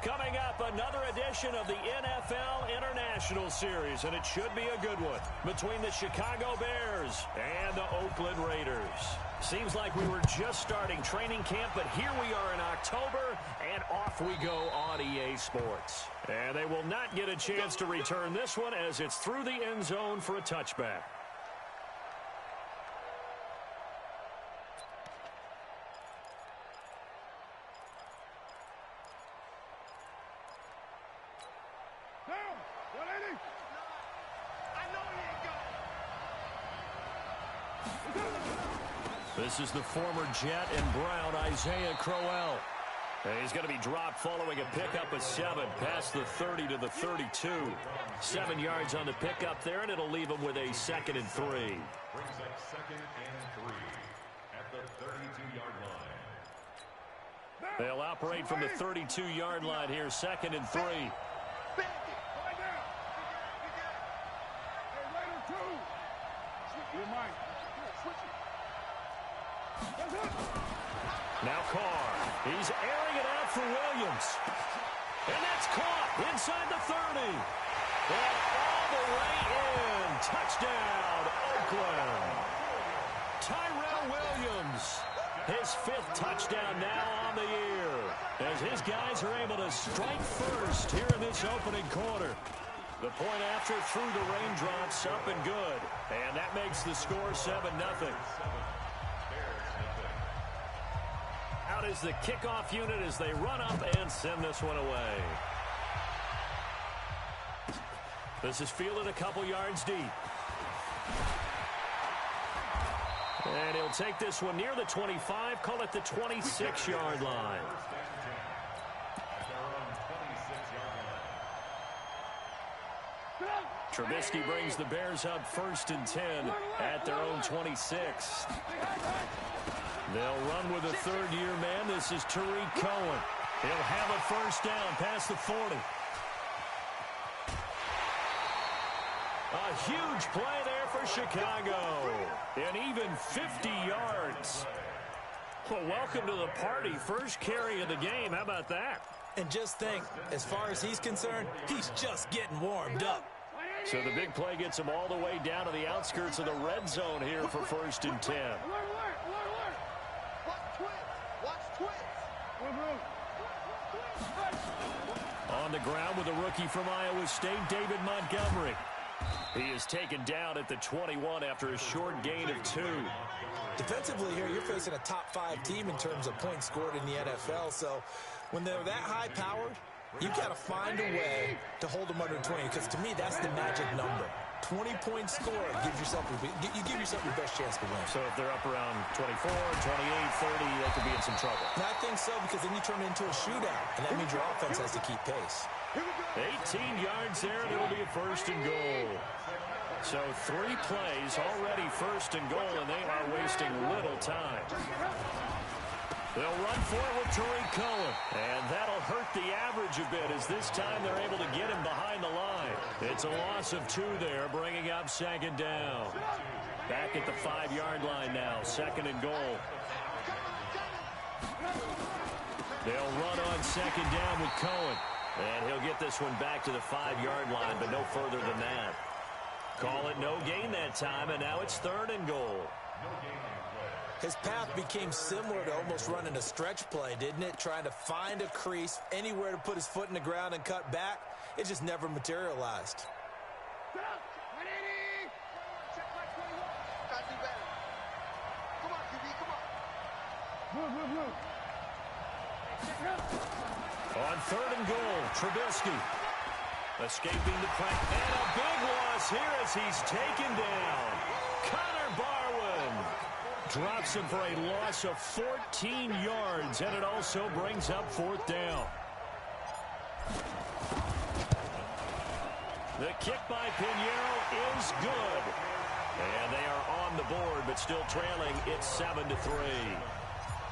Coming up, another edition of the NFL International Series, and it should be a good one, between the Chicago Bears and the Oakland Raiders. Seems like we were just starting training camp, but here we are in October, and off we go on EA Sports. And they will not get a chance to return this one as it's through the end zone for a touchback. This is the former Jet and Brown, Isaiah Crowell. And he's going to be dropped following a pickup of 7 past the 30 to the 32. 7 yards on the pickup there, and it'll leave him with a 2nd and 3. Brings up 2nd and 3 at the 32-yard line. They'll operate from the 32-yard line here, 2nd and 3. Now Carr. He's airing it out for Williams. And that's caught inside the 30. And all the way in. Touchdown, Oakland. Tyrell Williams. His 5th touchdown now on the year, as his guys are able to strike first here in this opening quarter. The point after through the raindrops, up and good. And that makes the score 7-0. Out is the kickoff unit as they run up and send this one away. This is fielded a couple yards deep. And he'll take this one near the 25, call it the 26-yard line. Trubisky brings the Bears up 1st and 10 at their own 26. They'll run with a 3rd-year man. This is Tariq Cohen. He'll have a 1st down past the 40. A huge play there for Chicago. And even 50 yards. Well, welcome to the party. First carry of the game. How about that? And just think, as far as he's concerned, he's just getting warmed up. So the big play gets him all the way down to the outskirts of the red zone here for 1st and 10. On the ground with a rookie from Iowa State, David Montgomery. He is taken down at the 21 after a short gain of 2. Defensively here, you're facing a top 5 team in terms of points scored in the NFL. So when they're that high-powered, you got to find a way to hold them under 20, because to me, that's the magic number. 20-point score, you give yourself your best chance to win. So if they're up around 24, 28, 30, they could be in some trouble. And I think so, because then you turn it into a shootout, and that means your offense has to keep pace. 18 yards there, and it'll be a 1st and goal. So 3 plays already 1st and goal, and they are wasting little time. They'll run for it with Tariq Cohen. And that'll hurt the average a bit, as this time they're able to get him behind the line. It's a loss of 2 there, bringing up 2nd down. Back at the 5-yard line now, 2nd and goal. They'll run on 2nd down with Cohen. And he'll get this one back to the 5-yard line, but no further than that. Call it no gain that time, and now it's 3rd and goal. His path became similar to almost running a stretch play, didn't it? Trying to find a crease, anywhere to put his foot in the ground and cut back. It just never materialized. On 3rd and goal, Trubisky escaping the crack, and a big loss here as he's taken down. Connor Barwin drops him for a loss of 14 yards, and it also brings up 4th down. The kick by Pinheiro is good. And they are on the board, but still trailing. It's 7-3.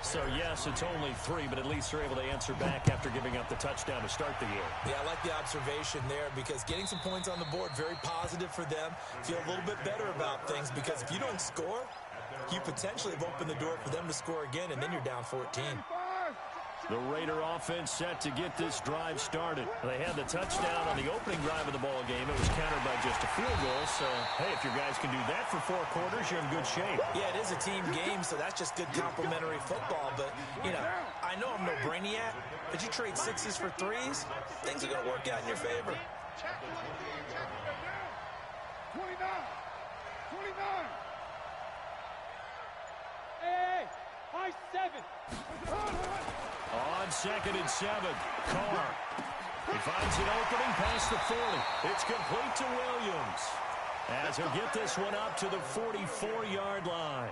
So, yes, it's only 3, but at least they're able to answer back after giving up the touchdown to start the year. Yeah, I like the observation there, because getting some points on the board, very positive for them. Feel a little bit better about things, because if you don't score, you potentially have opened the door for them to score again, and then you're down 14. The Raider offense set to get this drive started. They had the touchdown on the opening drive of the ball game. It was countered by just a field goal. So, hey, if your guys can do that for 4 quarters, you're in good shape. Yeah, it is a team game, so that's just good complimentary football. But, you know, I know I'm no brainiac, but you trade 6s for 3s, things are going to work out in your favor. 29. Hey, high 7. On 2nd and 7, Carr. He finds an opening past the 40. It's complete to Williams, as he'll get this one up to the 44-yard line.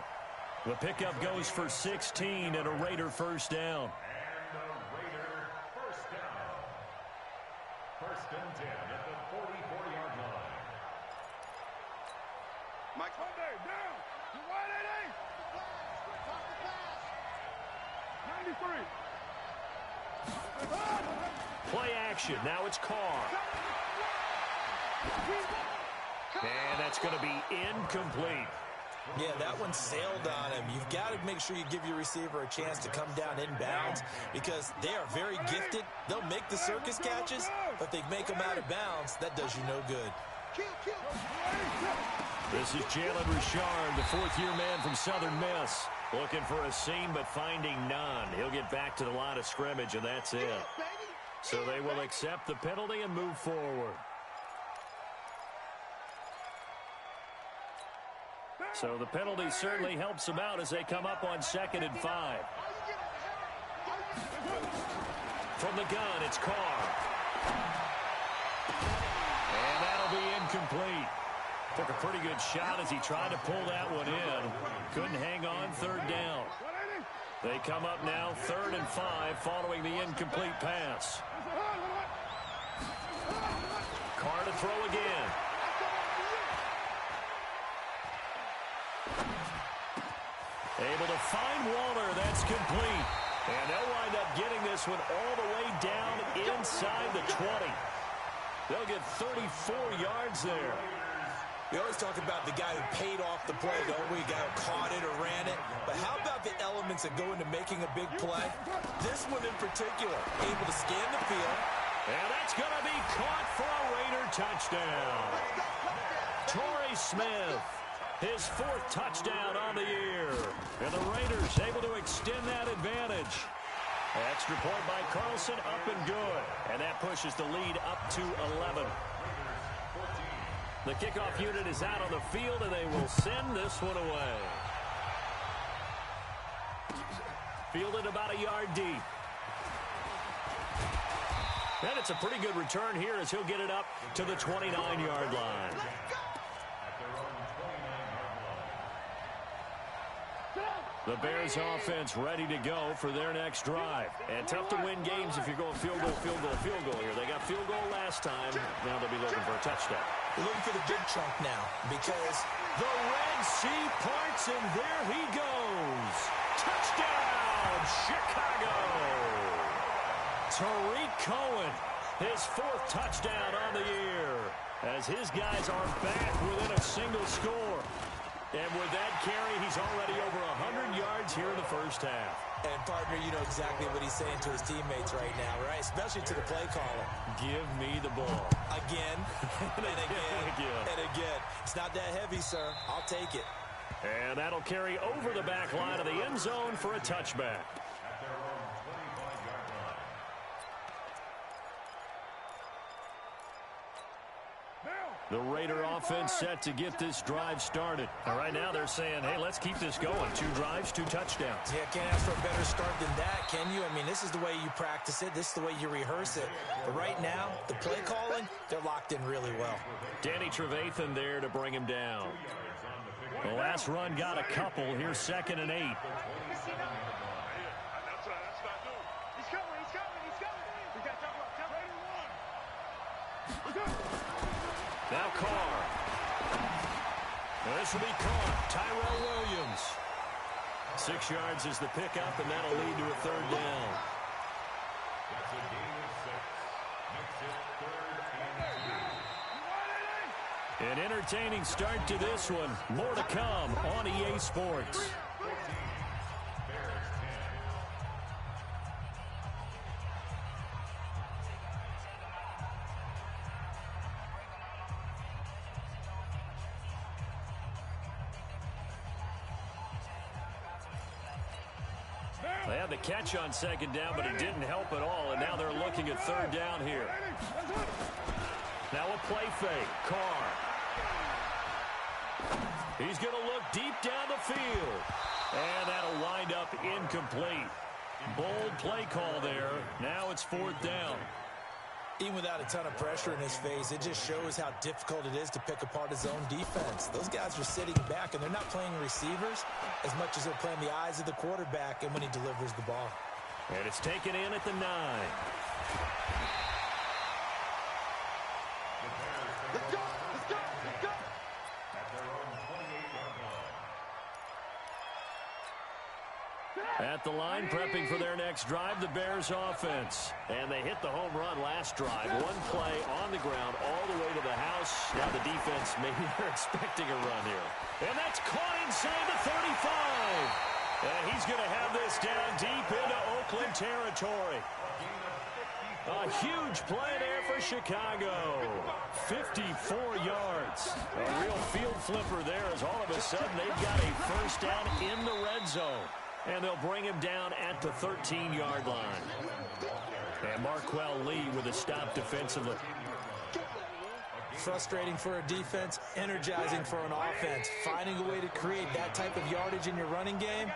The pickup goes for 16 and a Raider first down. And the Raider first down. First and 10 at the 44-yard line. Mike Sunday, down. You wide 93. Play action. Now it's Carr. And that's going to be incomplete. Yeah, that one sailed on him. You've got to make sure you give your receiver a chance to come down inbounds because they are very gifted. They'll make the circus catches, but they make them out of bounds. That does you no good. This is Jalen Richard, the 4th-year man from Southern Miss. Looking for a seam, but finding none. He'll get back to the line of scrimmage, and that's it. So they will accept the penalty and move forward. So the penalty certainly helps them out as they come up on 2nd and 5. From the gun, it's Carr. And that'll be incomplete. Took a pretty good shot as he tried to pull that one in. Couldn't hang on, 3rd down. They come up now 3rd and 5 following the incomplete pass. Carr to throw again. Able to find Waller. That's complete. And they'll wind up getting this one all the way down inside the 20. They'll get 34 yards there. We always talk about the guy who paid off the play, don't we? The guy who caught it or ran it. But how about the elements that go into making a big play? This one in particular, able to scan the field. And that's going to be caught for a Raider touchdown. Torrey Smith, his 4th touchdown on the year. And the Raiders able to extend that advantage. Extra point by Carlson, up and good. And that pushes the lead up to 11. The kickoff unit is out on the field, and they will send this one away. Fielded about a yard deep. And it's a pretty good return here as he'll get it up to the 29-yard line. The Bears offense ready to go for their next drive. And tough to win games if you're going field goal, field goal, field goal here. They got field goal last time. Now they'll be looking for a touchdown. We're looking for the big chunk now because the Red Sea parts, and there he goes. Touchdown, Chicago. Tariq Cohen, his 4th touchdown on the year, as his guys are back within a single score. And with that carry, he's already over 100 yards here in the first half. And, partner, you know exactly what he's saying to his teammates right now, right? Especially to the play caller. Give me the ball. Again, and again, and again. It's not that heavy, sir. I'll take it. And that'll carry over the back line of the end zone for a touchback. The Raider offense set to get this drive started. And right now they're saying, hey, let's keep this going. 2 drives, 2 touchdowns. Yeah, can't ask for a better start than that, can you? I mean, this is the way you practice it. This is the way you rehearse it. But right now, the play calling, they're locked in really well. Danny Trevathan there to bring him down. The last run got a couple. Here's 2nd and 8. Now Carr. Now this will be caught. Tyrell Williams. 6 yards is the pickup, and that'll lead to a 3rd down. That's a gain of 6. Makes it 3rd and 2. An entertaining start to this one. More to come on EA Sports. Had the catch on second down, but it didn't help at all, and now they're looking at third down here. Now a play fake. Carr. He's going to look deep down the field. And that'll wind up incomplete. Bold play call there. Now it's fourth down. Even without a ton of pressure in his face, it just shows how difficult it is to pick apart his own defense. Those guys are sitting back, and they're not playing receivers as much as they're playing the eyes of the quarterback and when he delivers the ball. And it's taken in at the 9. Let's go! Let's go! Let's go! At their own 28-yard line. At the line, prepping for their next drive, the Bears offense. And they hit the home run last drive. One play on the ground all the way to the house. Now the defense, maybe they're expecting a run here. And that's caught inside the 35. And he's going to have this down deep into Oakland territory. A huge play there for Chicago. 54 yards. A real field flipper there as all of a sudden they've got a first down in the red zone. And they'll bring him down at the 13-yard line. And Marquell Lee with a stop defensively. Frustrating for a defense, energizing for an offense. Finding a way to create that type of yardage in your running game,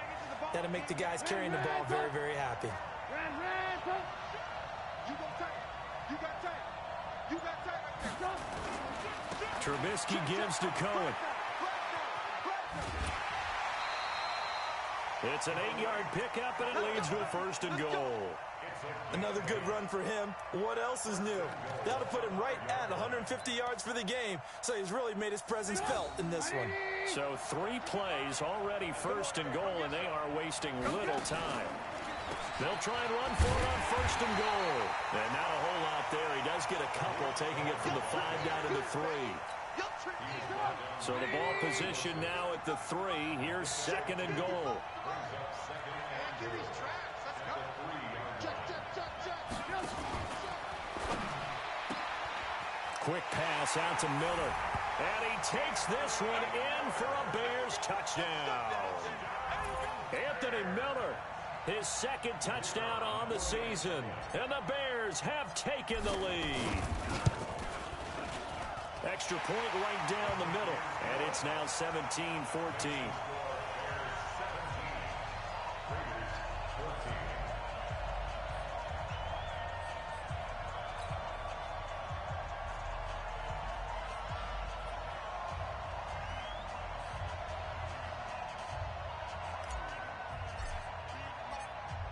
that'll make the guys carrying the ball very, very happy. Trubisky gives to Cohen. It's an 8-yard pickup, and it leads to a first and goal. Another good run for him. What else is new? That'll put him right at 150 yards for the game, so he's really made his presence felt in this one. So 3 plays, already first and goal, and they are wasting little time. They'll try and run for it on first and goal. And not a whole lot there. He does get a couple, taking it from the 5 down to the 3. So the ball position now at the 3. Here's second and goal. Quick pass out to Miller. And he takes this one in for a Bears touchdown. Anthony Miller, his second touchdown on the season. And the Bears have taken the lead. Extra point right down the middle. And it's now 17-14.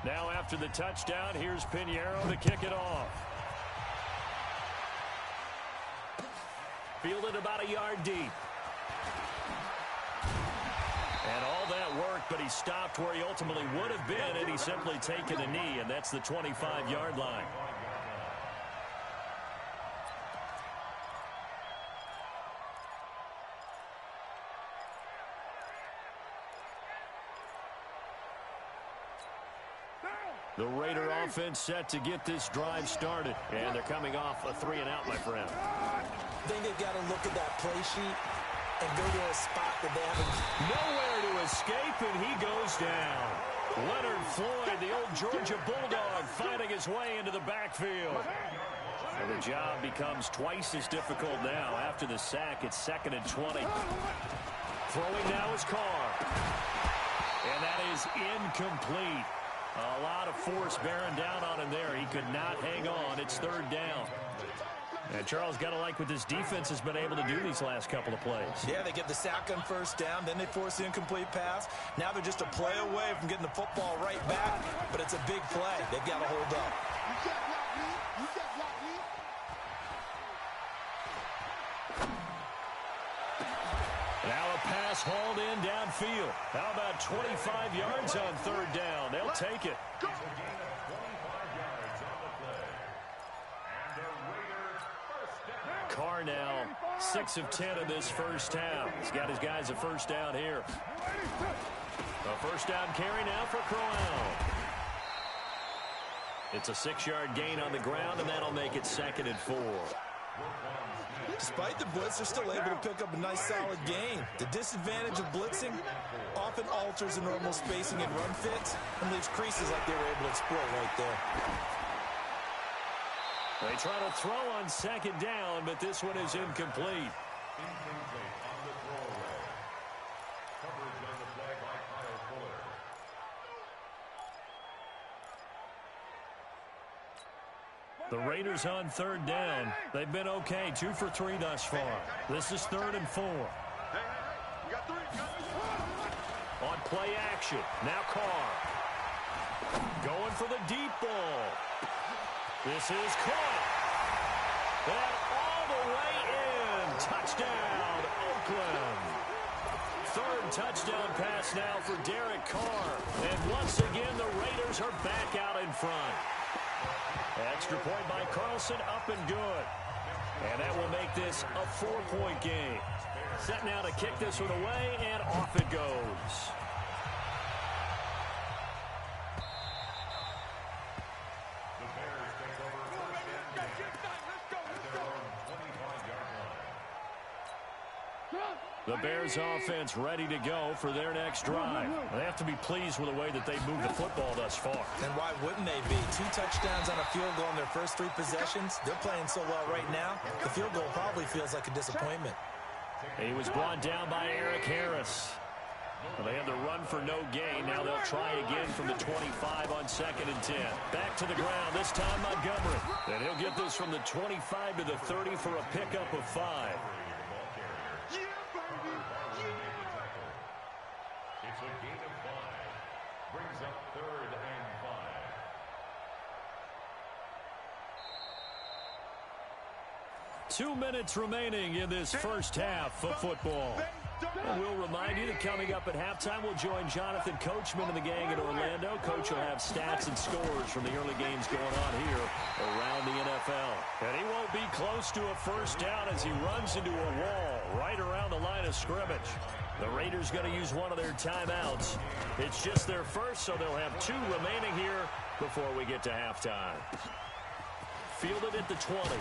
Now after the touchdown, here's Pinheiro to kick it off. Fielded about a yard deep. And all that work, but he stopped where he ultimately would have been had he simply taken a knee, and that's the 25-yard line. The Raider offense set to get this drive started. And they're coming off a 3-and-out, my friend. I think they've got to look at that play sheet and go to a spot that they haven't. Nowhere to escape, and he goes down. Leonard Floyd, the old Georgia Bulldog, finding his way into the backfield. And the job becomes twice as difficult now. After the sack, it's 2nd and 20. Throwing now is Carr. And that is incomplete. A lot of force bearing down on him there. He could not hang on. It's 3rd down. And Charles, got to like what this defense has been able to do these last couple of plays. Yeah, they get the sack on 1st down, then they force the incomplete pass. Now they're just a play away from getting the football right back, but it's a big play. They've got to hold up. Now a pass hauled in downfield. How about 25 yards on 3rd down? They'll take it. Carr now 6 of 10 in this first half. He's got his guys a first down here. A first down carry now for Crowell. It's a 6-yard gain on the ground, and that'll make it 2nd and 4. Despite the blitz, they're still able to pick up a nice solid gain. The disadvantage of blitzing often alters the normal spacing and run fits and leaves creases like they were able to exploit right there. They try to throw on second down, but this one is incomplete. Incomplete on the throwaway. Coverage on the play by Kyle Fuller. The Raiders on third down. They've been okay, 2 for 3 thus far. This is 3rd and 4. You got 3. On play action, now Carr. Going for the deep ball. This is caught. And all the way in. Touchdown, Oakland. 3rd touchdown pass now for Derek Carr. And once again, the Raiders are back out in front. Extra point by Carlson, up and good. And that will make this a 4-point game. Set now to kick this one away, and off it goes. The Bears take over first and 10 at their own 25-yard line. The Bears offense ready to go for their next drive. They have to be pleased with the way that they've moved the football thus far. And why wouldn't they be? 2 touchdowns on a field goal in their first 3 possessions. They're playing so well right now, the field goal probably feels like a disappointment. He was brought down by Eric Harris. Well, they had to run for no gain. Now they'll try again from the 25 on 2nd and 10. Back to the ground, this time Montgomery. And he'll get this from the 25 to the 30 for a pickup of 5. It's a gain of 5. Brings up 3rd and 5. 2 minutes remaining in this first half of football. And we'll remind you that coming up at halftime, we'll join Jonathan Coachman and the gang in Orlando. Coach will have stats and scores from the early games going on here around the NFL. And he won't be close to a first down as he runs into a wall right around the line of scrimmage. The Raiders going to use one of their timeouts. It's just their first, so they'll have 2 remaining here before we get to halftime. Fielded at the 20.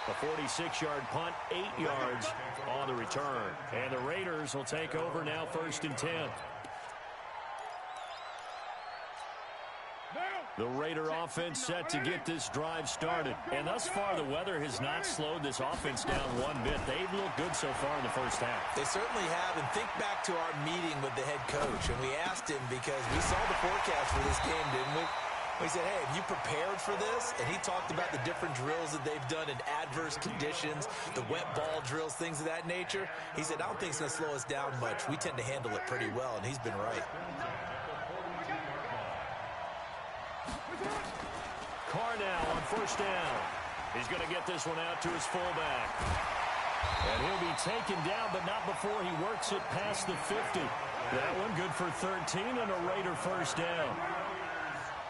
A 46-yard punt, 8 yards on the return. And the Raiders will take over now 1st and 10. The Raider offense set to get this drive started. And thus far, the weather has not slowed this offense down one bit. They've looked good so far in the first half. They certainly have. And think back to our meeting with the head coach. And we asked him because we saw the forecast for this game, didn't we? We said, hey, have you prepared for this? And he talked about the different drills that they've done in adverse conditions, the wet ball drills, things of that nature. He said, I don't think it's going to slow us down much. We tend to handle it pretty well, and he's been right. Carr now on 1st down. He's going to get this one out to his fullback. And he'll be taken down, but not before he works it past the 50. That one good for 13 and a Raider 1st down.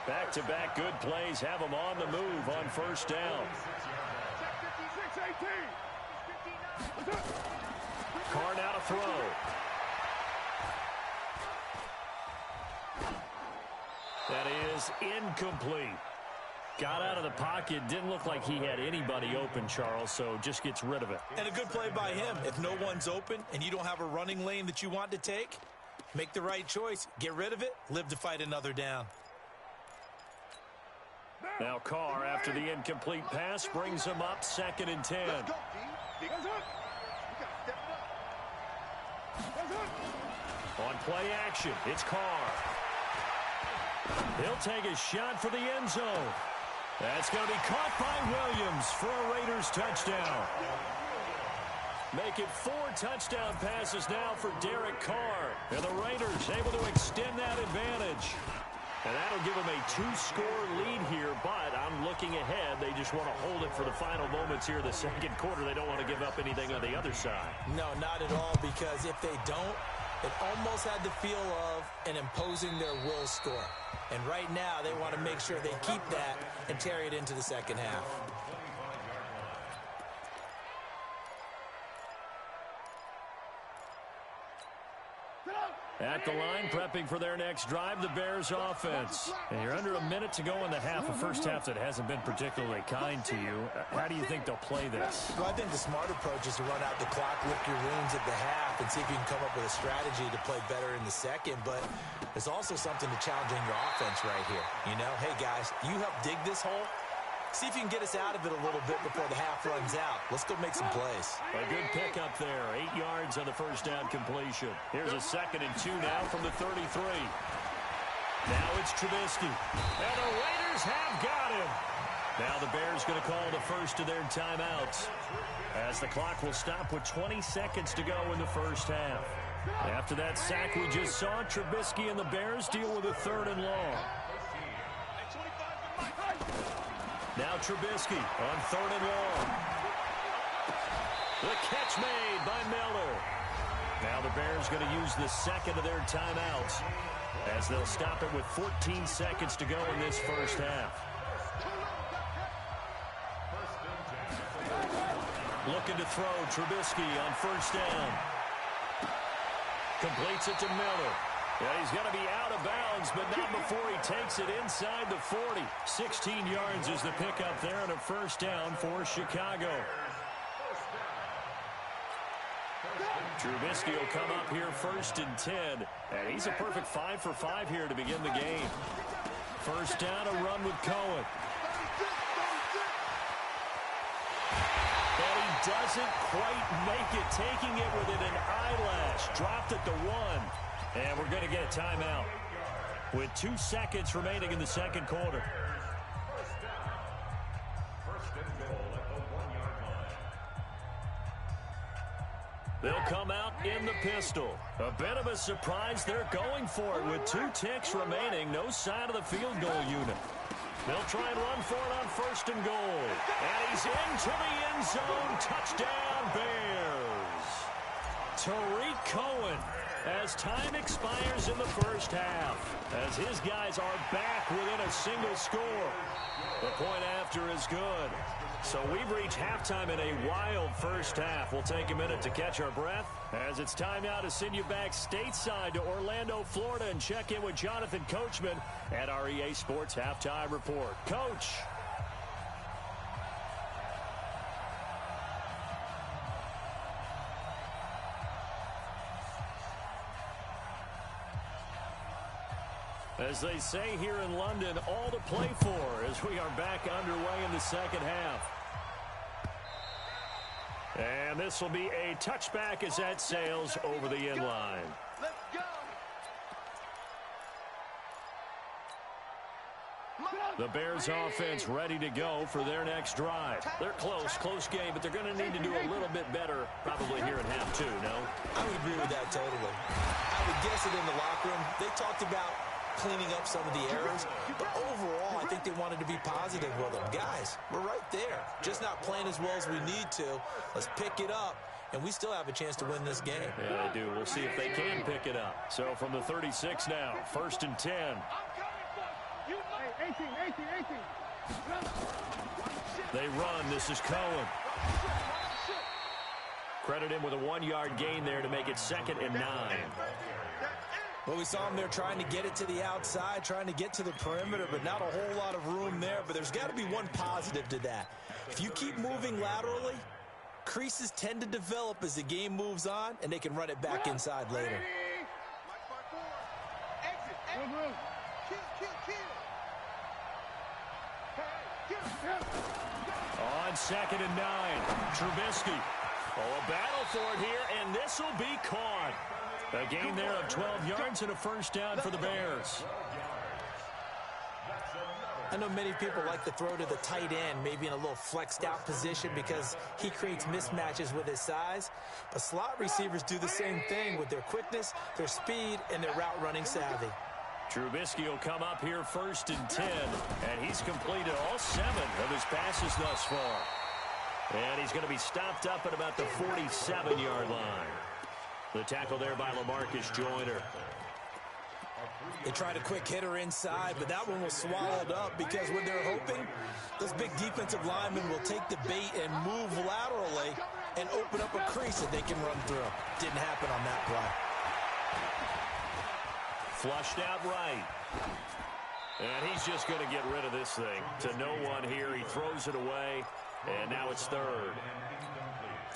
Back-to-back good plays have them on the move on 1st down. Carr now to throw. That is incomplete. Got out of the pocket. Didn't look like he had anybody open, Charles, so just gets rid of it. And a good play by him. If no one's open and you don't have a running lane that you want to take, make the right choice. Get rid of it. Live to fight another down. Now Carr, after the incomplete pass, brings him up 2nd and 10. On play action, it's Carr. He'll take a shot for the end zone. That's going to be caught by Williams for a Raiders touchdown. Make it 4 touchdown passes now for Derek Carr. And the Raiders able to extend that advantage. And that'll give them a 2-score lead here, but I'm looking ahead. They just want to hold it for the final moments here in the 2nd quarter. They don't want to give up anything on the other side. No, not at all, because if they don't, it almost had the feel of an imposing their will score. And right now, they want to make sure they keep that and carry it into the 2nd half. At the line, prepping for their next drive, the Bears offense. And you're under a minute to go in the half, a first half that hasn't been particularly kind to you. How do you think they'll play this? Well, I think the smart approach is to run out the clock, lick your wounds at the half, and see if you can come up with a strategy to play better in the second. But there's also something to challenging your offense right here. You know, hey, guys, you help dig this hole. See if you can get us out of it a little bit before the half runs out. Let's go make some plays. A good pickup there. 8 yards on the first down completion. Here's a 2nd and 2 now from the 33. Now it's Trubisky. And the Raiders have got him. Now the Bears going to call the first of their timeouts, as the clock will stop with 20 seconds to go in the first half. After that sack we just saw, Trubisky and the Bears deal with a 3rd and long. Now Trubisky on 3rd and long. The catch made by Miller. Now the Bears going to use the 2nd of their timeouts, as they'll stop it with 14 seconds to go in this first half. Looking to throw, Trubisky on 1st down. Completes it to Miller. Yeah, he's going to be out of bounds, but not before he takes it inside the 40. 16 yards is the pickup there, and a 1st down for Chicago. Trubisky will come up here 1st and 10, and he's a perfect 5 for 5 here to begin the game. 1st down, a run with Cohen. And he doesn't quite make it, taking it within an eyelash. Dropped at the 1. And we're going to get a timeout with 2 seconds remaining in the second quarter. They'll come out in the pistol. A bit of a surprise. They're going for it with 2 ticks remaining. No sign of the field goal unit. They'll try and run for it on 1st and goal. And he's into the end zone. Touchdown, Bears. Tariq Cohen, as time expires in the first half, as his guys are back within a single score. The point after is good. So we've reached halftime in a wild first half. We'll take a minute to catch our breath, as it's time now to send you back stateside to Orlando, Florida, and check in with Jonathan Coachman at our EA Sports Halftime Report. Coach. As they say here in London, all to play for as we are back underway in the second half. And this will be a touchback as that sails over the end line. Let's go. The Bears offense ready to go for their next drive. They're close game, but they're going to need to do a little bit better probably here in half 2, no? I would agree with that totally. I would guess it in the locker room. They talked about cleaning up some of the errors, but overall I think they wanted to be positive with them. Guys, we're right there, just not playing as well as we need to. Let's pick it up, and we still have a chance to win this game. Yeah, they do. We'll see if they can pick it up. So from the 36 now, 1st and 10. 18. They run. This is Cohen. Credit him with a 1-yard gain there to make it 2nd and 9. Well, we saw him there trying to get it to the outside, trying to get to the perimeter, but not a whole lot of room there. But there's got to be one positive to that. If you keep moving laterally, creases tend to develop as the game moves on, and they can run it back inside later. On 2nd and 9, Trubisky. Oh, a battle for it here, and this will be caught. A gain there of 12 yards and a 1st down for the Bears. I know many people like to throw to the tight end, maybe in a little flexed out position because he creates mismatches with his size. But slot receivers do the same thing with their quickness, their speed, and their route running savvy. Trubisky will come up here 1st and 10, and he's completed all 7 of his passes thus far. And he's going to be stopped up at about the 47-yard line. The tackle there by LaMarcus Joyner. They tried a quick hitter inside, but that one was swallowed up because when they're hoping, those big defensive linemen will take the bait and move laterally and open up a crease that they can run through. Didn't happen on that play. flushed out right. And he's just going to get rid of this thing. To no one here. He throws it away, and now it's third.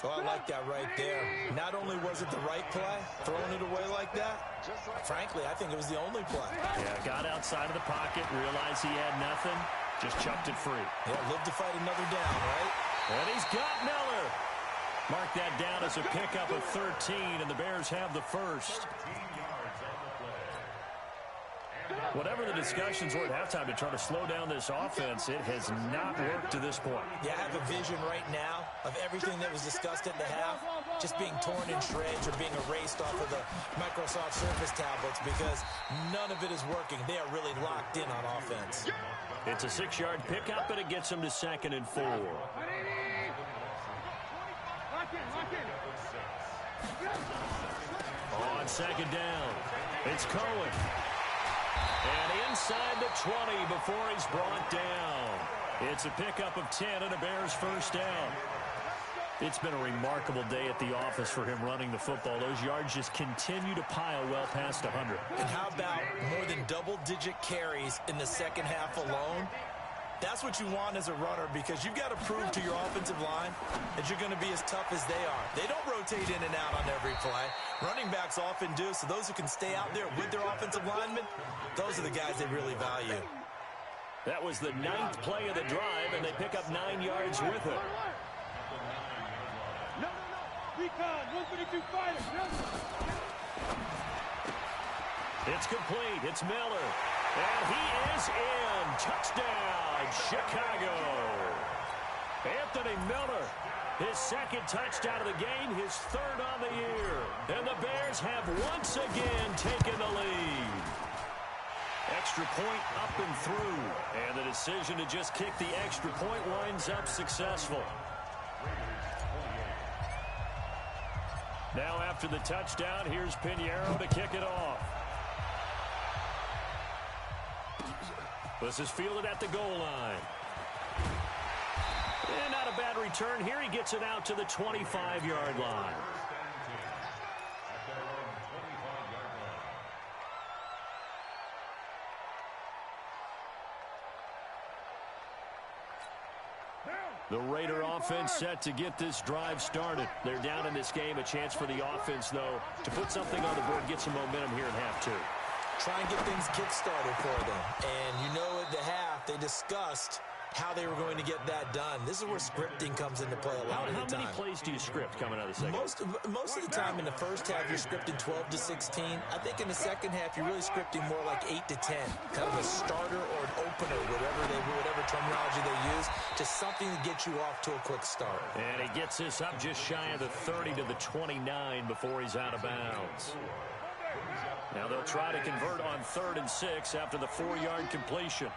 Oh, I like that right there. Not only was it the right play, throwing it away like that, frankly, I think it was the only play. Yeah, got outside of the pocket, realized he had nothing, just chucked it free. Yeah, live to fight another down, right? And he's got Miller. Mark that down as a pickup of 13, and the Bears have the first. Whatever the discussions were at halftime to try to slow down this offense, it has not worked to this point. Yeah, I have a vision right now of everything that was discussed at the half just being torn in shreds or being erased off of the Microsoft Surface tablets because none of it is working. They are really locked in on offense. It's a 6-yard pickup, and it gets them to 2nd and 4. On 2nd down, it's Cohen. And inside the 20 before he's brought down. It's a pickup of 10 and a Bears first down. It's been a remarkable day at the office for him running the football. Those yards just continue to pile well past 100. And how about more than double-digit carries in the second half alone? That's what you want as a runner because you've got to prove to your offensive line that you're going to be as tough as they are. They don't rotate in and out on every play. Running backs often do, so those who can stay out there with their offensive linemen, those are the guys they really value. That was the 9th play of the drive, and they pick up 9 yards with it. Recon, 132 fighters. It's complete. It's Miller. And he is in. Touchdown, Chicago. Anthony Miller, his 2nd touchdown of the game, his 3rd on the year. And the Bears have once again taken the lead. Extra point up and through. And the decision to just kick the extra point winds up successful. Now after the touchdown, here's Pinheiro to kick it off. This is fielded at the goal line. And not a bad return here. He gets it out to the 25-yard line. The Raider offense set to get this drive started. They're down in this game. A chance for the offense, though, to put something on the board, get some momentum here in half 2. Try and get things kick-started for them. And you know at the half, they discussed how they were going to get that done. This is where scripting comes into play a lot of the time. How many plays do you script coming out of the second? Most of the time in the first half, you're scripting 12 to 16. I think in the second half, you're really scripting more like 8 to 10. Kind of a starter or an opener, whatever terminology they use, just something to get you off to a quick start. And he gets this up just shy of the 30 to the 29 before he's out of bounds. Now they'll try to convert on 3rd and 6 after the 4-yard completion.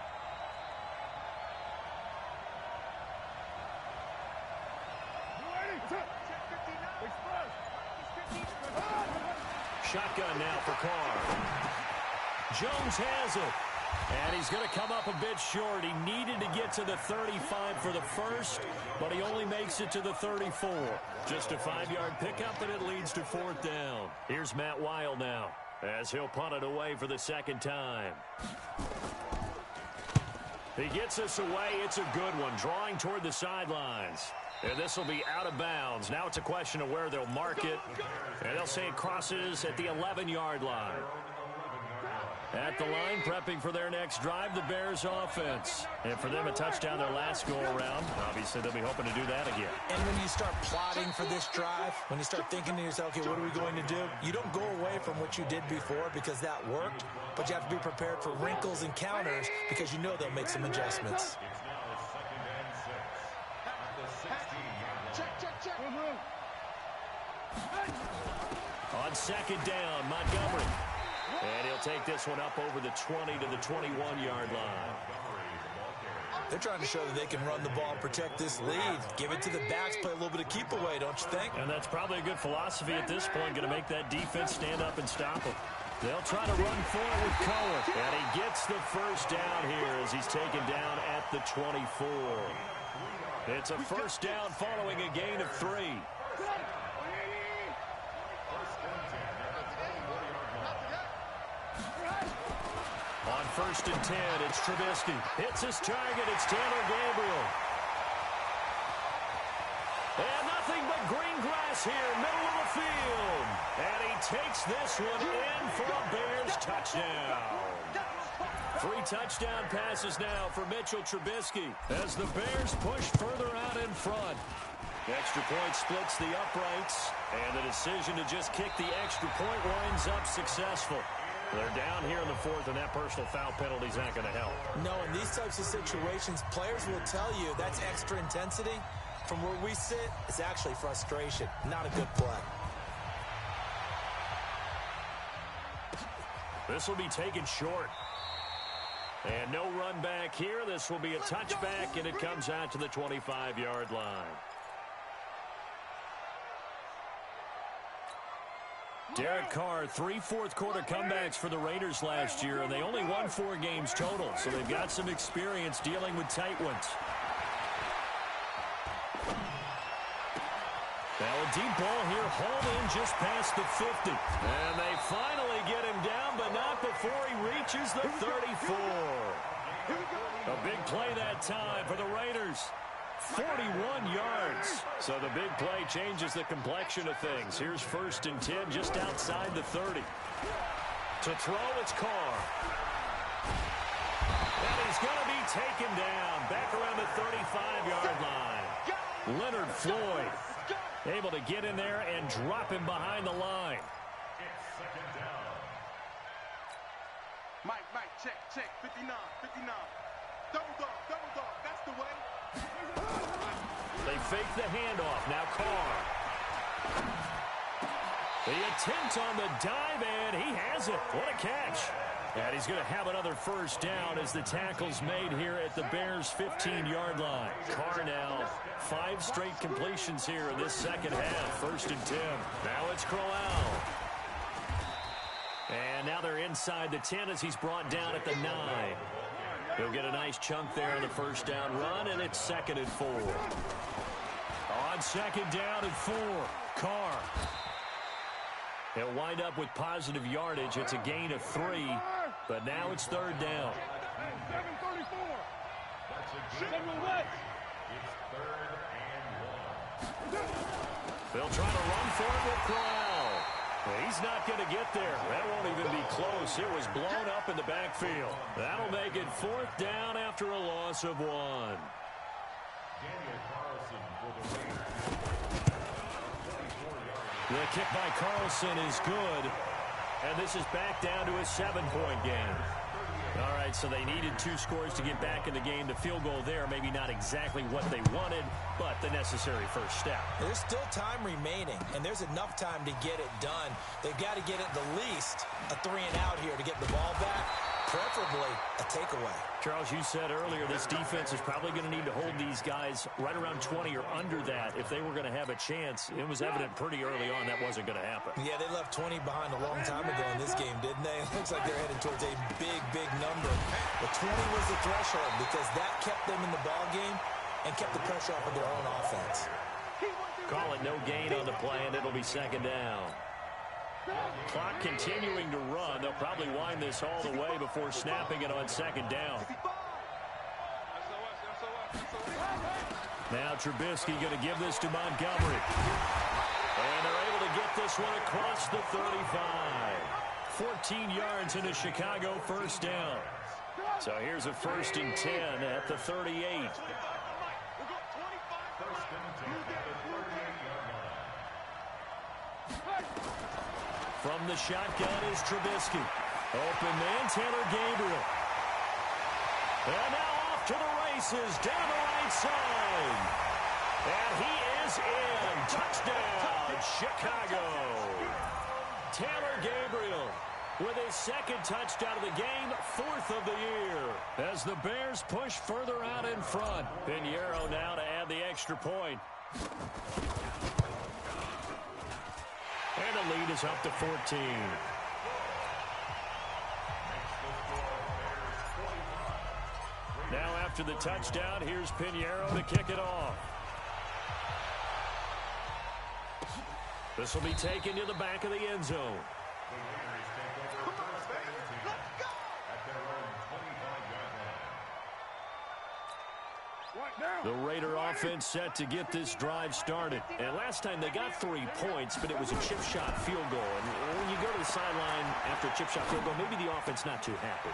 Shotgun now for Carr. Jones has it. And he's going to come up a bit short. He needed to get to the 35 for the first, but he only makes it to the 34. Just a 5-yard pickup, and it leads to 4th down. Here's Matt Weil now, as he'll punt it away for the 2nd time. He gets us away. It's a good one, drawing toward the sidelines. And this will be out of bounds. Now it's a question of where they'll mark it. And they'll say it crosses at the 11-yard line. At the line, prepping for their next drive, the Bears offense. And for them, a touchdown their last go-around. Obviously, they'll be hoping to do that again. And when you start plotting for this drive, when you start thinking to yourself, okay, what are we going to do? You don't go away from what you did before because that worked, but you have to be prepared for wrinkles and counters because you know they'll make some adjustments. On 2nd down, Montgomery. And he'll take this one up over the 20 to the 21-yard line. They're trying to show that they can run the ball and protect this lead. Give it to the backs, play a little bit of keep away, don't you think? And that's probably a good philosophy at this point, going to make that defense stand up and stop them. They'll try to run forward with Cohen. And he gets the first down here as he's taken down at the 24. It's a first down following a gain of 3. first and 10. It's Trubisky. Hits his target. It's Taylor Gabriel. And nothing but green grass here, middle of the field. And he takes this one in for a Bears touchdown. 3 touchdown passes now for Mitchell Trubisky as the Bears push further out in front. The extra point splits the uprights, and the decision to just kick the extra point winds up successful. They're down here in the 4th, and that personal foul penalty is not going to help. No, in these types of situations, players will tell you that's extra intensity. From where we sit, it's actually frustration, not a good play. This will be taken short. And no run back here. This will be a touchback, and it comes out to the 25-yard line. Derek Carr, 3 fourth-quarter comebacks for the Raiders last year, and they only won 4 games total, so they've got some experience dealing with tight ones. Now a deep ball here, hauled in just past the 50. And they finally get him down, but not before he reaches the 34. A big play that time for the Raiders. 41 yards. So the big play changes the complexion of things. Here's first and 10 just outside the 30. To throw, it's Carr. And he's going to be taken down back around the 35-yard line. Leonard Floyd able to get in there and drop him behind the line. It's second down. Mike, check, 59. Double dog, that's the way. They fake the handoff. Now Carr. The attempt on the dive, and he has it. What a catch. And he's going to have another first down as the tackle's made here at the Bears' 15-yard line. Carr now 5 straight completions here in this second half. First and 10. Now it's Crowell. And now they're inside the 10 as he's brought down at the 9. He'll get a nice chunk there on the first down run, and it's second and 4. On second down and 4, Carr. He'll wind up with positive yardage. It's a gain of 3, but now it's third down. 7-34. It's third and 1. They'll try to run for it with Crowell. He's not going to get there. That won't even be close. It was blown up in the backfield. That'll make it fourth down after a loss of 1. Daniel Carlson for the Raiders. The kick by Carlson is good. And this is back down to a 7-point game. All right, so they needed 2 scores to get back in the game. The field goal there, maybe not exactly what they wanted, but the necessary first step. There's still time remaining, and there's enough time to get it done. They've got to get at the least a 3-and-out here to get the ball back, preferably a takeaway. Charles, you said earlier this defense is probably going to need to hold these guys right around 20 or under that if they were going to have a chance. It was evident pretty early on that wasn't going to happen. Yeah, they left 20 behind a long time ago in this game, didn't they? It looks like they're headed towards a big number. But 20 was the threshold because that kept them in the ball game and kept the pressure off of their own offense. Call it no gain on the play, and it'll be second down. Clock continuing to run. They'll probably wind this all the way before snapping it on second down. Now Trubisky going to give this to Montgomery. And they're able to get this one across the 35. 14 yards into Chicago first down. So here's a first and 10 at the 38. From the shotgun is Trubisky. Open man, Taylor Gabriel. And now off to the races, down the right side. And he is in. Touchdown, Chicago. Taylor Gabriel with his second touchdown of the game, 4th of the year. As the Bears push further out in front. Pinheiro now to add the extra point. And the lead is up to 14. Now after the touchdown, here's Pinheiro to kick it off. This will be taken to the back of the end zone. The Raiders take over first and 10 at their own The Raider offense set to get this drive started. And last time they got 3 points, but it was a chip shot field goal. And when you go to the sideline after a chip shot field goal, maybe the offense not too happy.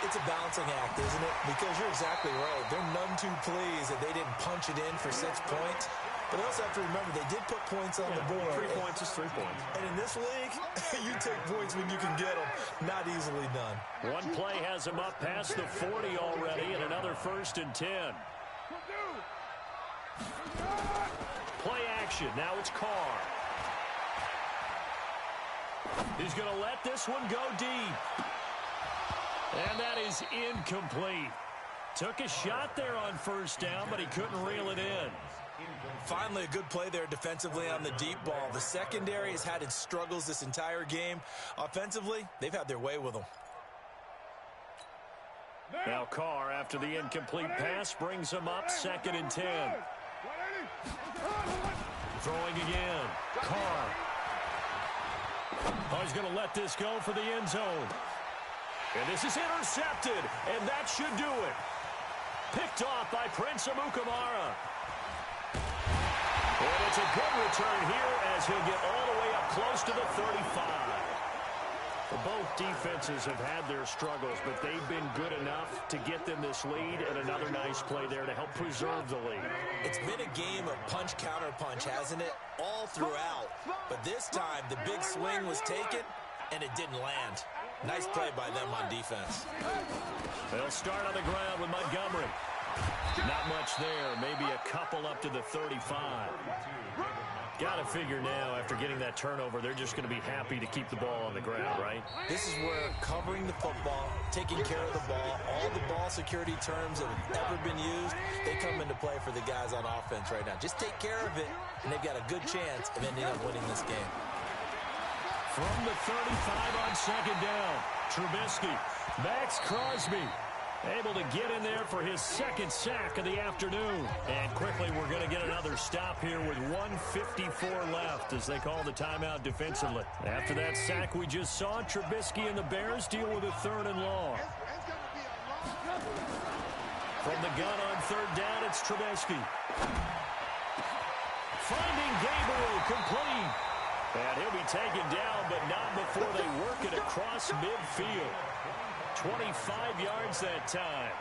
It's a balancing act, isn't it? Because you're exactly right. They're none too pleased that they didn't punch it in for 6 points. But they also have to remember they did put points on the board. 3 points is 3 points. And in this league, you take points when you can get them. Not easily done. One play has him up past the 40 already, and another 1st and 10. Play action. Now it's Carr. He's going to let this one go deep. And that is incomplete. Took a shot there on 1st down, but he couldn't reel it in. Finally, a good play there defensively on the deep ball. The secondary has had its struggles this entire game. Offensively, they've had their way with them. Now Carr, after the incomplete pass, brings him up 2nd and 10. Throwing again. Carr. Oh, he's going to let this go for the end zone. And this is intercepted, and that should do it. Picked off by Prince Amukamara. And it's a good return here as he'll get all the way up close to the 35. Well, both defenses have had their struggles, but they've been good enough to get them this lead, and another nice play there to help preserve the lead. It's been a game of punch-counter-punch, hasn't it? All throughout. But this time, the big swing was taken, and it didn't land. Nice play by them on defense. They'll start on the ground with Montgomery. Not much there. Maybe a couple up to the 35. Got to figure now, after getting that turnover, they're just going to be happy to keep the ball on the ground, right? This is where covering the football, taking care of the ball, all the ball security terms that have ever been used, they come into play for the guys on offense right now. Just take care of it, and they've got a good chance of ending up winning this game. From the 35 on 2nd down, Trubisky. Max Crosby able to get in there for his 2nd sack of the afternoon. And quickly, we're going to get another stop here with 1:54 left as they call the timeout defensively. After that sack we just saw, Trubisky and the Bears deal with a 3rd and long. From the gun on 3rd down, it's Trubisky. Finding Gabriel, complete. And he'll be taken down, but not before they work it across midfield. 25 yards that time.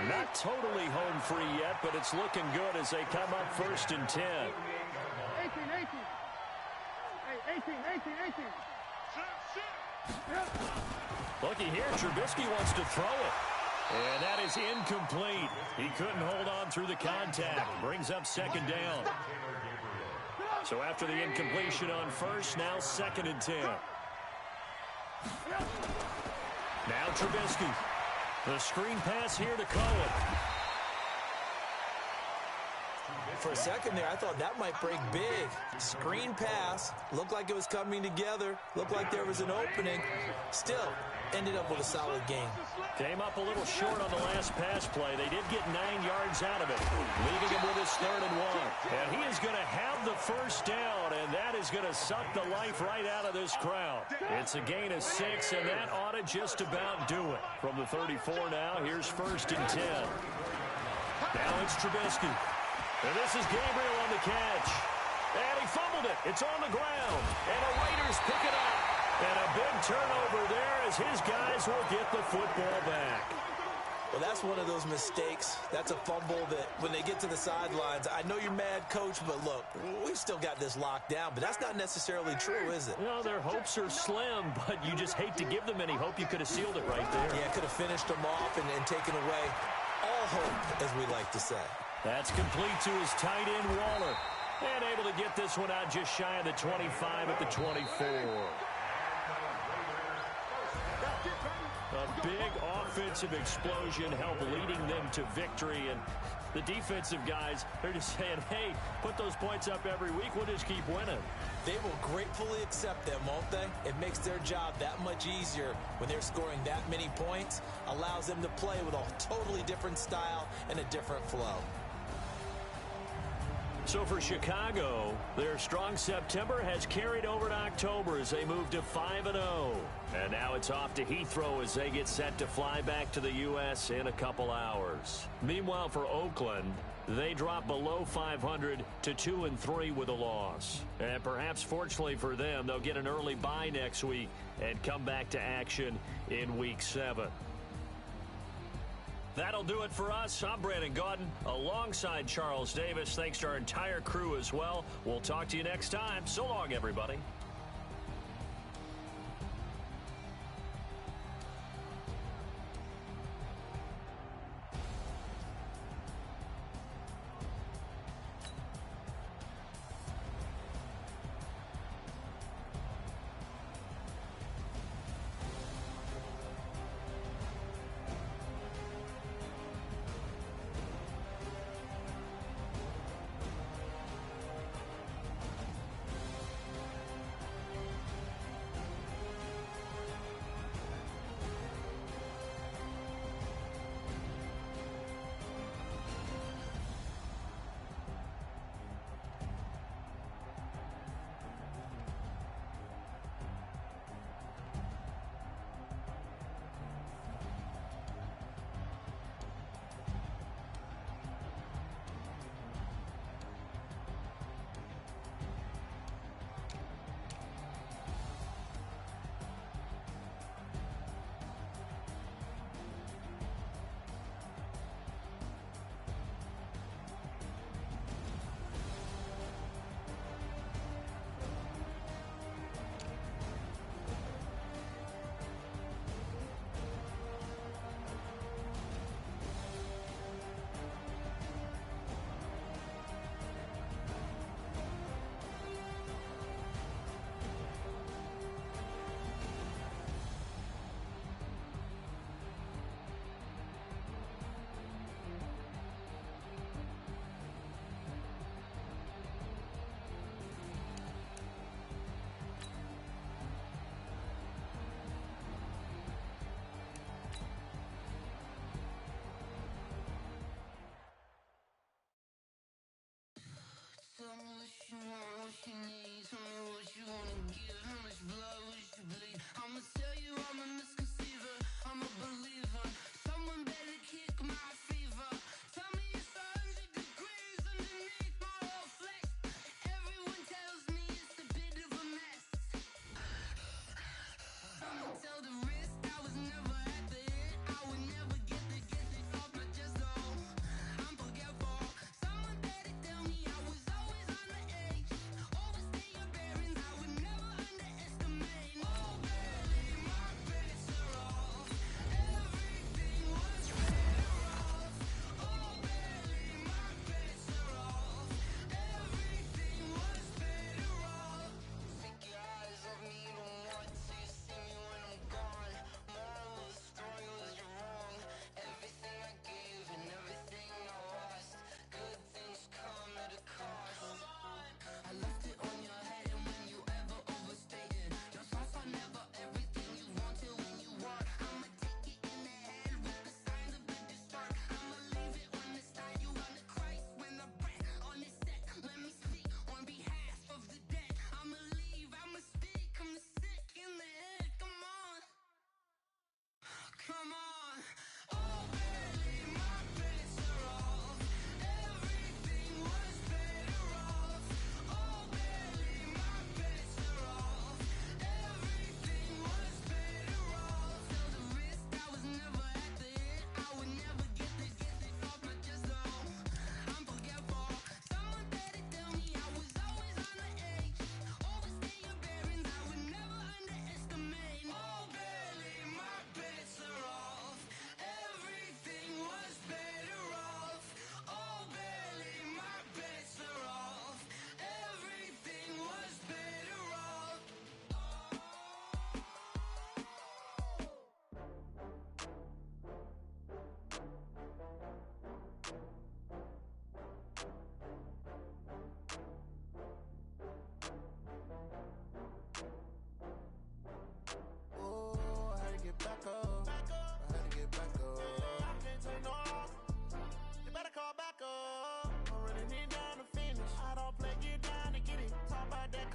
Not totally home free yet, but it's looking good as they come up 1st and 10. 18. Looky here, Trubisky wants to throw it. And that is incomplete. He couldn't hold on through the contact. Brings up 2nd down. So after the incompletion on 1st, now 2nd and 10. Now Trubisky. The screen pass here to Cohen. For a second there, I thought that might break big. Screen pass. Looked like it was coming together. Looked like there was an opening. Still, ended up with a solid game. Came up a little short on the last pass play. They did get 9 yards out of it, leaving him with his 3rd and 1. And he is going to have the 1st down, and that is going to suck the life right out of this crowd. It's a gain of 6, and that ought to just about do it. From the 34 now, here's 1st and 10. Now it's Trubisky. And this is Gabriel on the catch. And he fumbled it. It's on the ground. And the Raiders pick it up. And a big turnover there as his guys will get the football back. Well, that's one of those mistakes. That's a fumble that when they get to the sidelines, I know you're mad, Coach, but look, we've still got this locked down. But that's not necessarily true, is it? No, their hopes are slim, but you just hate to give them any hope. You could have sealed it right there. Yeah, could have finished them off and taken away all hope, as we like to say. That's complete to his tight end, Waller. And able to get this one out just shy of the 25 at the 24. A big offensive explosion helped leading them to victory. And the defensive guys, they're just saying, hey, put those points up every week. We'll just keep winning. They will gratefully accept them, won't they? It makes their job that much easier when they're scoring that many points. Allows them to play with a totally different style and a different flow. So for Chicago, their strong September has carried over to October as they move to 5-0. And now it's off to Heathrow as they get set to fly back to the U.S. in a couple hours. Meanwhile, for Oakland, they drop below 500 to 2-3 with a loss. And perhaps fortunately for them, they'll get an early bye next week and come back to action in Week 7. That'll do it for us. I'm Brandon Gaudin alongside Charles Davis. Thanks to our entire crew as well. We'll talk to you next time. So long, everybody. Tell me what you want, what you need. Tell me what you wanna give. How much blood would you bleed? I'ma tell you I'm a misconceiver. I'm a believer. Someone better kick my fever. Tell me it's 100 degrees underneath my whole flesh. Everyone tells me it's a bit of a mess. I'ma tell the risk I was never at the end. I would never get this off my chest. Oh, I'm forgetful. Someone better tell me I was always on the edge. Overstay your bearings. I would never underestimate. Oh, barely my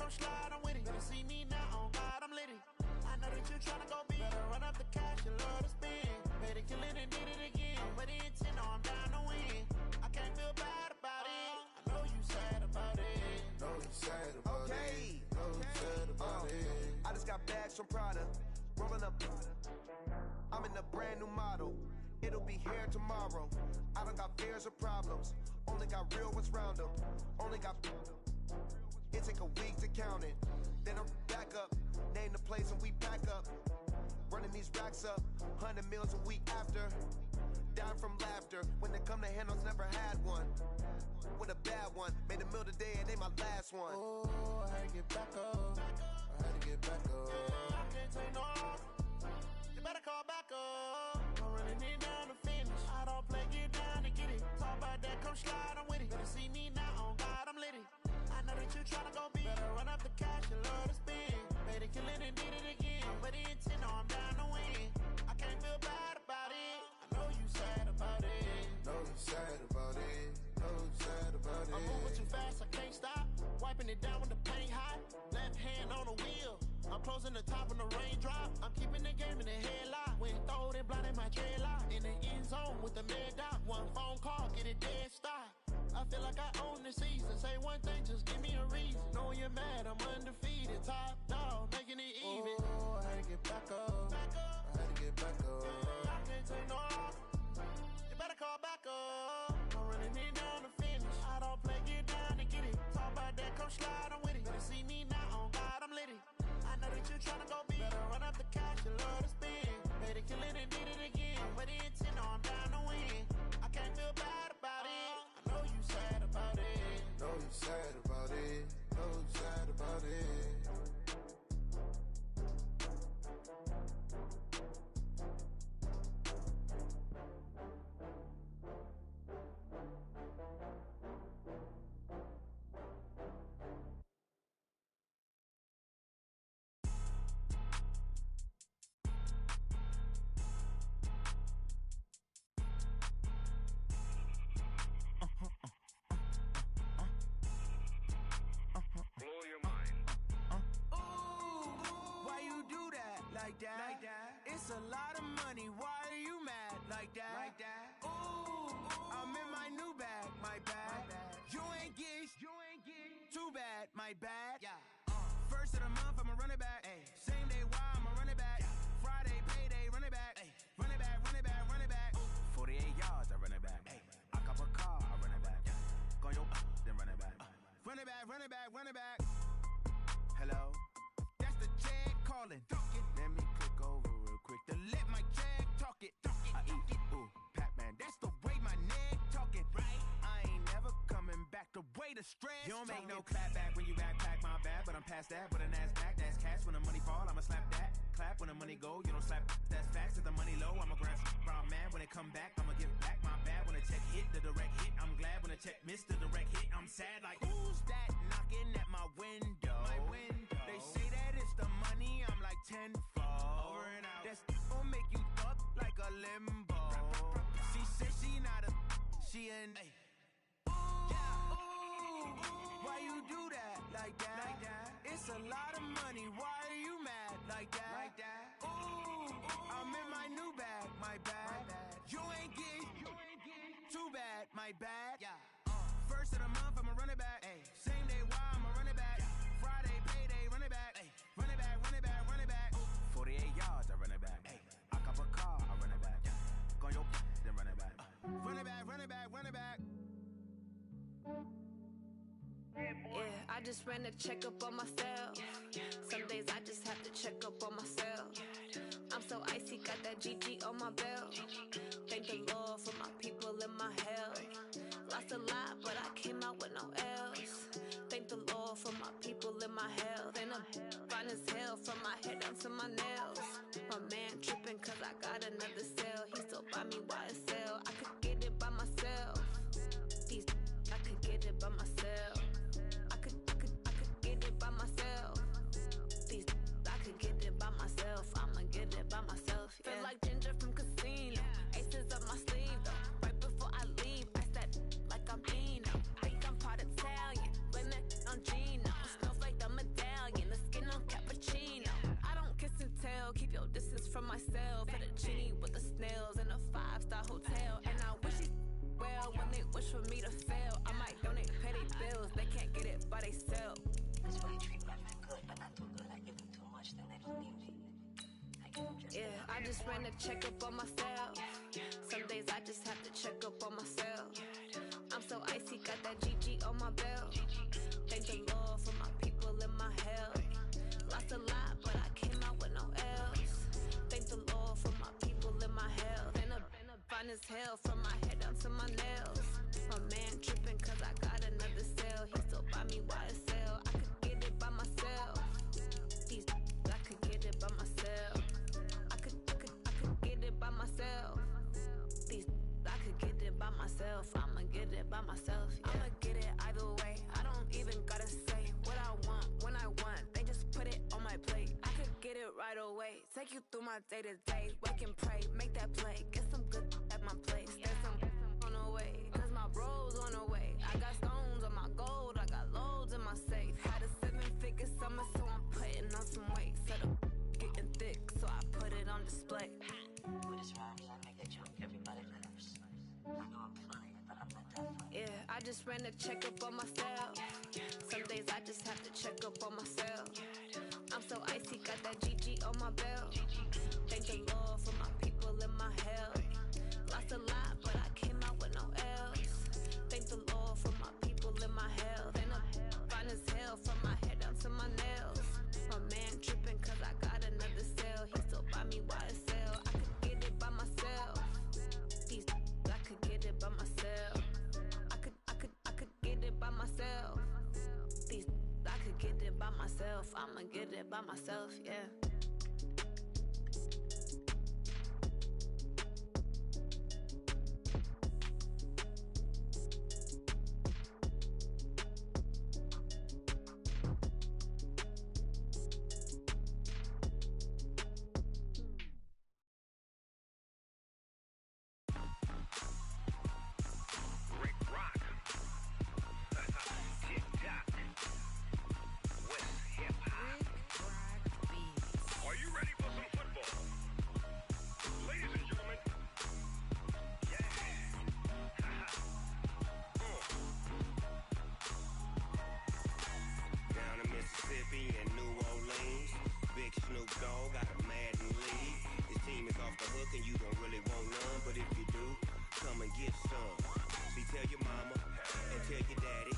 come slide, I'm with it. Better see me now, on God, I'm lit it. I know that you tryna go big. Better run up the cash, you love to spend. Better kill it and did it again. But the intent, no, I'm down to win. I can't feel bad about it. I know you sad about it. Know you sad about it. Know you sad about it. I just got bags from Prada. Rolling up. I'm in a brand new model. It'll be here tomorrow. I don't got fears or problems. Only got real ones round them. Only got. It take a week to count it. Then I'm back up. Name the place and we back up. Running these racks up. 100 meals a week after. Down from laughter. When it come to handles, never had one. With a bad one. Made a meal today and they my last one. Oh, I had to get back up. I had to get back up. I can't take no off. You better call back up. I'm running it down to finish. I don't play, get down to get it. Talk about that, come slide, I'm with it. Better see me now, on God, I'm lit it. I know that you tryna go big. Better run up the cash, you love to spend. Better kill it and did it again. But the intent, no, I'm down to win. I can't feel bad about it. I know you sad about it. Know you sad about it. Know you sad about it. I'm moving too fast, I can't stop. Wiping it down with the paint hot. Left hand on the wheel. I'm closing the top when the raindrop. I'm keeping the game in the headlock. When throwed and blinded my dreadlock. In the end zone with the mad dot. One phone call, get it dead stop. I feel like I own the season. Say one thing, just give me a reason. Knowing you're mad, I'm undefeated. Top dog, making it even. Oh, I had to get back up. I had to get back up. I can't take no off. You better call back up. I'm running it down to finish. I don't play, get down to get it. Talk about that, come slide, I'm with it. Better see me now, on God, I'm lit it. I know that you tryna go big. Better run up the cash, you love to spend. Better kill it and did it again. But the intent, no, I'm down to win. I can't feel bad about it. I know you sad about it. Know you sad about it. Know you sad about it. It's a lot of money, why are you mad like that? Ooh, I'm in my new bag, my bad. You ain't get too bad, my bad. First of the month, I'ma run it back. Same day, why I'ma run it back. Friday, payday, run it back. Run it back, run it back, run it back. 48 yards, I run it back. I cop a car, I run it back. Go your then run it back. Run it back, run it back, run it back. Hello, that's the check calling. Let me click over real quick to let my check talk it. I eat it, ooh, Pac-Man, that's the way my neck talking. Right, I ain't never coming back the way the stress. You don't make no clap back when you backpack my bad, but I'm past that with a NASDAQ. That's cash when the money fall, I'ma slap that. Clap when the money go, you don't slap. That's facts. If the money low, I'ma grab brown man. When it come back, I'ma give back my bad. When the check hit, the direct hit, I'm glad. When the check missed the direct hit, I'm sad. Like who's that knocking at my window? My window. They say that it's the money, I'm like tenfold. Over and out. That's gon' make you up like a limbo. She said she not a, she an. Why you do that like that? It's a lot of money, why are you mad like that? Ooh, I'm in my new bag, my bad. You ain't get too bad, my bad. First of the month, I'ma run it back. Same day, why I'ma run it back. Friday, payday, run it back. Run it back, run it back, run it back. 48 yards, I run it back. I cop a car, I run it back. Go your then run it back. Run it back, run it back, run it back. Yeah, I just ran a checkup on myself. Some days I just have to check up on myself. I'm so icy, got that GG on my belt. Thank the Lord for my people and my health. Lost a lot, but I came out with no else. Thank the Lord for my people and my health. And I'm fine as hell from my head down to my nails. My man tripping cause I got another cell. He still buy me YSL. I could get it by myself. These I could get it by myself. I could get it by myself. These I could get it by myself. I'ma get it by myself. Yeah. Feel like Ginger from Casino. Aces up my sleeve though. Right before I leave, I said like I'm in. just ran a checkup on myself. Some days I just have to check up on myself. I'm so icy, got that GG on my belt. Thank the Lord for my people in my health. Lost a lot, but I came out with no else. Thank the Lord for my people in my health. And I'm fine as hell from my head down to my nails. My man tripping cause I got another cell. He still buy me YSL. I could get it by myself. These I could get it by myself. I could get it by myself. These I could get it by myself. I'ma get it by myself. Yeah. I'ma get it either way. I don't even gotta say what I want when I want. They just put it on my plate. I could get it right away. Take you through my day to day. Wake and pray, make that play. Get some good at my place. There's some on the way. Cause my bros on the way. I got stones on my gold. I got loads in my safe. Had a 7-figure summer, so I'm putting on some weight. Set up getting thick, so I put it on display. With his rhymes, I make it jump everybody nerves. I know I'm funny, but I'm not that funny. Yeah, I just ran a checkup on myself. Some days I just have to check up on myself. I'm so icy, got that GG on my belt. Thank the Lord for my people in my health. Lost a lot, but I came out with no else. Thank the Lord for my people in my health. And I'm fine as hell from my head down to my nails. My man tripping cause I got another cell. He still buy me YSL. I could get it by myself. These I could get it by myself. I could get it by myself. These I could get it by myself. I'ma get it by myself, yeah. Rick Rock. TikTok. West Hip Hop. Are you ready for some football? Ladies and gentlemen. Yeah. Down in Mississippi and New Orleans, Big Snoop Dogg got a Madden lead. His team is off the hook and you don't really want none, but if you do, come and get some. See, tell your mama and tell your daddy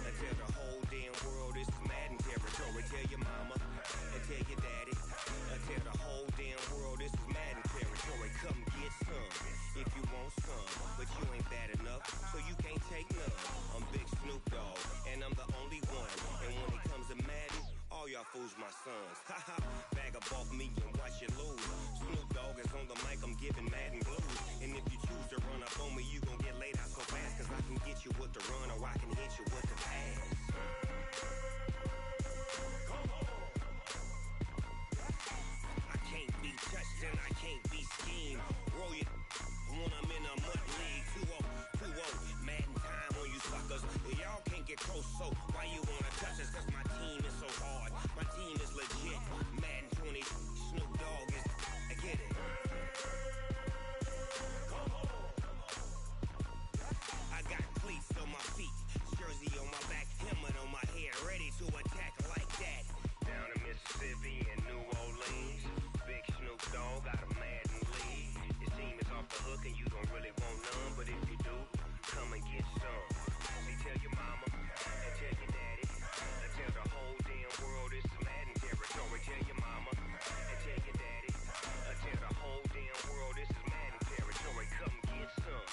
and tell the whole damn world this is Madden territory. Tell your mama and tell your daddy and tell the whole damn world this is Madden territory. Come get some if you want some, but you ain't bad enough, so you can't take none. I'm Big Snoop Dogg and I'm the only one. And when it comes to Madden, all y'all fools my sons. Haha, bag up off me and watch you lose. Snoop Dogg is on the mic, I'm giving Madden blues. And if you choose to run up on me, you gon' get laid out so fast. Cause I can get you with the run or I can hit you with the pass. Come on. I can't be touched and I can't be schemed. Roll you when I'm in a mud league. 2-0, 2-0, Madden time on you suckers. Y'all can't get close, so why you wanna touch us? Cause my team is so hard, my team is legit. Madden 20, Snoop Dogg is, I get it. Come on. I got cleats on my feet, jersey on my back, helmet on my head, ready to attack like that. Down in Mississippi and New Orleans, Big Snoop Dogg got a Madden lead. His team is off the hook and you don't really want none, but if you do, come and get some. See, tell your mama and tell your daddy and tell the whole damn world this is Madden territory. Tell your mama and tell your daddy and tell the whole damn world this is Madden territory. Come get some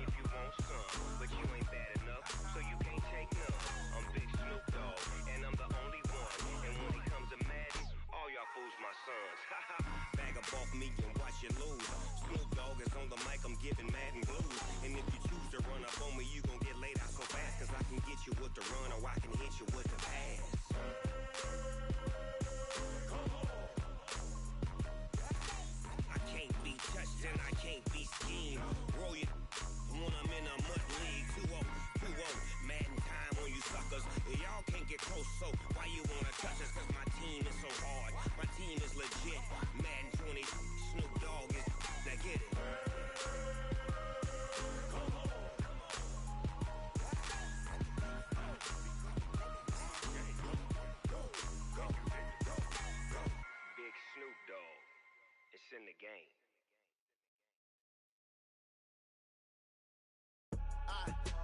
if you want some, but you ain't bad enough, so you can't take none. I'm Big Snoop Dogg and I'm the only one. And when it comes to Madden, all y'all fools my sons. Haha, bag up off me and watch you lose. Snoop Dogg is on the mic, I'm giving Madden blues. And if you choose to run up on me, you gon' get laid out so fast. Cause I can get you with the run or I can hit you with the pass. Come on. I can't be touched and I can't be schemed. Roll you when I'm in a mud league. 2-0, 2-0, Madden time on you suckers. Y'all can't get close, so why you wanna touch us? Cause my team is so hard, my team is legit. Madden 20, Snoop Dogg is, now get it. Come on. hot.